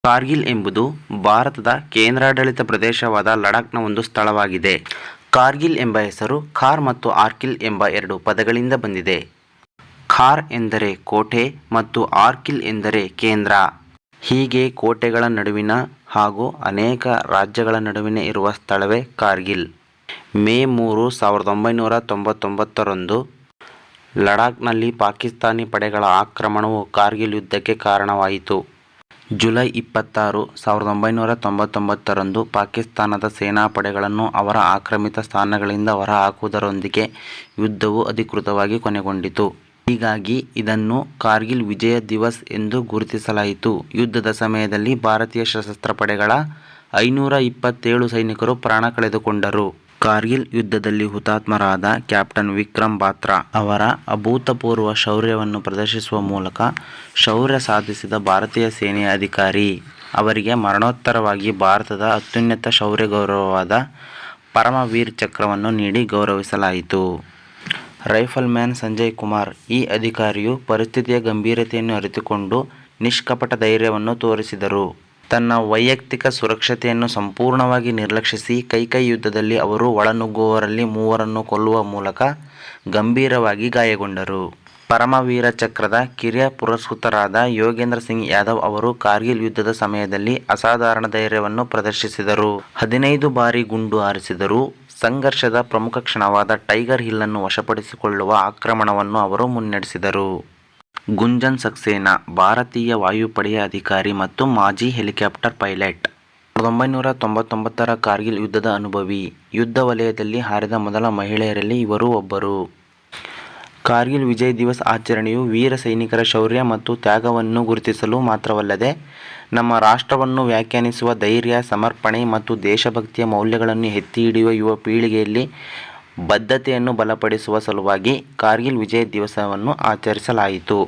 ಕಾರ್ಗಿಲ್ ಎಂಬುದು ಭಾರತದ ಕೇಂದ್ರಾಡಳಿತ ಪ್ರದೇಶವಾದ ಲಡಾಖ್ನ ಒಂದು ಸ್ಥಳವಾಗಿದೆ. ಕಾರ್ಗಿಲ್ ಎಂಬ ಹೆಸರು ಖಾರ್ ಮತ್ತು ಆರ್ಕಿಲ್ ಎಂಬ ಎರಡು ಪದಗಳಿಂದ ಬಂದಿದೆ. ಖಾರ್ ಎಂದರೆ ಕೋಟೆ ಮತ್ತು ಆರ್ಕಿಲ್ ಎಂದರೆ ಕೇಂದ್ರ. ಹೀಗೆ ಕೋಟೆಗಳ ನಡುವಿನ ಹಾಗೂ ಅನೇಕ ರಾಜ್ಯಗಳ ನಡುವಿನ ಇರುವ ಸ್ಥಳವೇ ಕಾರ್ಗಿಲ್. ಮೇ 3, 1999ರಂದು ಲಡಾಖ್ನಲ್ಲಿ ಪಾಕಿಸ್ತಾನಿ ಪಡೆಗಳ ಆಕ್ರಮಣವು ಕಾರ್ಗಿಲ್ ಯುದ್ಧಕ್ಕೆ ಕಾರಣವಾಯಿತು. ಜುಲೈ 26, 1999ರಂದು ಪಾಕಿಸ್ತಾನದ ಸೇನಾಪಡೆಗಳನ್ನು ಅವರ ಆಕ್ರಮಿತ ಸ್ಥಾನಗಳಿಂದ ಹೊರಹಾಕುವುದರೊಂದಿಗೆ ಯುದ್ಧವು ಅಧಿಕೃತವಾಗಿ ಕೊನೆಗೊಂಡಿತು. ಹೀಗಾಗಿ ಇದನ್ನು ಕಾರ್ಗಿಲ್ ವಿಜಯ ದಿವಸ್ ಎಂದು ಗುರುತಿಸಲಾಯಿತು. ಯುದ್ಧದ ಸಮಯದಲ್ಲಿ ಭಾರತೀಯ ಸಶಸ್ತ್ರ ಪಡೆಗಳ 527 ಸೈನಿಕರು ಪ್ರಾಣ ಕಳೆದುಕೊಂಡರು. ಕಾರ್ಗಿಲ್ ಯುದ್ಧದಲ್ಲಿ ಹುತಾತ್ಮರಾದ ಕ್ಯಾಪ್ಟನ್ ವಿಕ್ರಮ್ ಬಾತ್ರಾ ಅವರ ಅಭೂತಪೂರ್ವ ಶೌರ್ಯವನ್ನು ಪ್ರದರ್ಶಿಸುವ ಮೂಲಕ ಶೌರ್ಯ ಸಾಧಿಸಿದ ಭಾರತೀಯ ಸೇನೆಯ ಅಧಿಕಾರಿ ಅವರಿಗೆ ಮರಣೋತ್ತರವಾಗಿ ಭಾರತದ ಅತ್ಯುನ್ನತ ಶೌರ್ಯ ಗೌರವವಾದ ಪರಮವೀರ್ ಚಕ್ರವನ್ನು ನೀಡಿ ಗೌರವಿಸಲಾಯಿತು. ರೈಫಲ್ ಮ್ಯಾನ್ ಸಂಜಯ್ ಕುಮಾರ್ ಈ ಅಧಿಕಾರಿಯು ಪರಿಸ್ಥಿತಿಯ ಗಂಭೀರತೆಯನ್ನು ಅರಿತುಕೊಂಡು ನಿಷ್ಕಪಟ ಧೈರ್ಯವನ್ನು ತೋರಿಸಿದರು. ತನ್ನ ವೈಯಕ್ತಿಕ ಸುರಕ್ಷತೆಯನ್ನು ಸಂಪೂರ್ಣವಾಗಿ ನಿರ್ಲಕ್ಷಿಸಿ ಕೈಕೈ ಯುದ್ಧದಲ್ಲಿ ಅವರು ಒಳನುಗ್ಗುವವರಲ್ಲಿ 3ರನ್ನು ಕೊಲ್ಲುವ ಮೂಲಕ ಗಂಭೀರವಾಗಿ ಗಾಯಗೊಂಡರು. ಪರಮವೀರ ಚಕ್ರದ ಕಿರಿಯ ಪುರಸ್ಕೃತರಾದ ಯೋಗೇಂದ್ರ ಸಿಂಗ್ ಯಾದವ್ ಅವರು ಕಾರ್ಗಿಲ್ ಯುದ್ಧದ ಸಮಯದಲ್ಲಿ ಅಸಾಧಾರಣ ಧೈರ್ಯವನ್ನು ಪ್ರದರ್ಶಿಸಿದರು. 15 ಬಾರಿ ಗುಂಡು ಹಾರಿಸಿದರು. ಸಂಘರ್ಷದ ಪ್ರಮುಖ ಕ್ಷಣವಾದ ಟೈಗರ್ ಹಿಲ್ಲನ್ನು ವಶಪಡಿಸಿಕೊಳ್ಳುವ ಆಕ್ರಮಣವನ್ನು ಅವರು ಮುನ್ನಡೆಸಿದರು. ಗುಂಜನ್ ಸಕ್ಸೇನಾ ಭಾರತೀಯ ವಾಯುಪಡೆಯ ಅಧಿಕಾರಿ ಮತ್ತು ಮಾಜಿ ಹೆಲಿಕಾಪ್ಟರ್ ಪೈಲಟ್. 1999ರ ಕಾರ್ಗಿಲ್ ಯುದ್ಧದ ಅನುಭವಿ. ಯುದ್ಧ ವಲಯದಲ್ಲಿ ಹಾರಿದ ಮೊದಲ ಮಹಿಳೆಯರಲ್ಲಿ ಇವರೂ ಒಬ್ಬರು. ಕಾರ್ಗಿಲ್ ವಿಜಯ್ ದಿವಸ್ ಆಚರಣೆಯು ವೀರ ಸೈನಿಕರ ಶೌರ್ಯ ಮತ್ತು ತ್ಯಾಗವನ್ನು ಗುರುತಿಸಲು ಮಾತ್ರವಲ್ಲದೆ ನಮ್ಮ ರಾಷ್ಟ್ರವನ್ನು ವ್ಯಾಖ್ಯಾನಿಸುವ ಧೈರ್ಯ, ಸಮರ್ಪಣೆ ಮತ್ತು ದೇಶಭಕ್ತಿಯ ಮೌಲ್ಯಗಳನ್ನು ಎತ್ತಿ ಹಿಡಿಯುವ ಯುವ ಪೀಳಿಗೆಯಲ್ಲಿ ಬದ್ಧತೆಯನ್ನು ಬಲಪಡಿಸುವ ಸಲುವಾಗಿ ಕಾರ್ಗಿಲ್ ವಿಜಯ್ ದಿವಸವನ್ನು ಆಚರಿಸಲಾಯಿತು.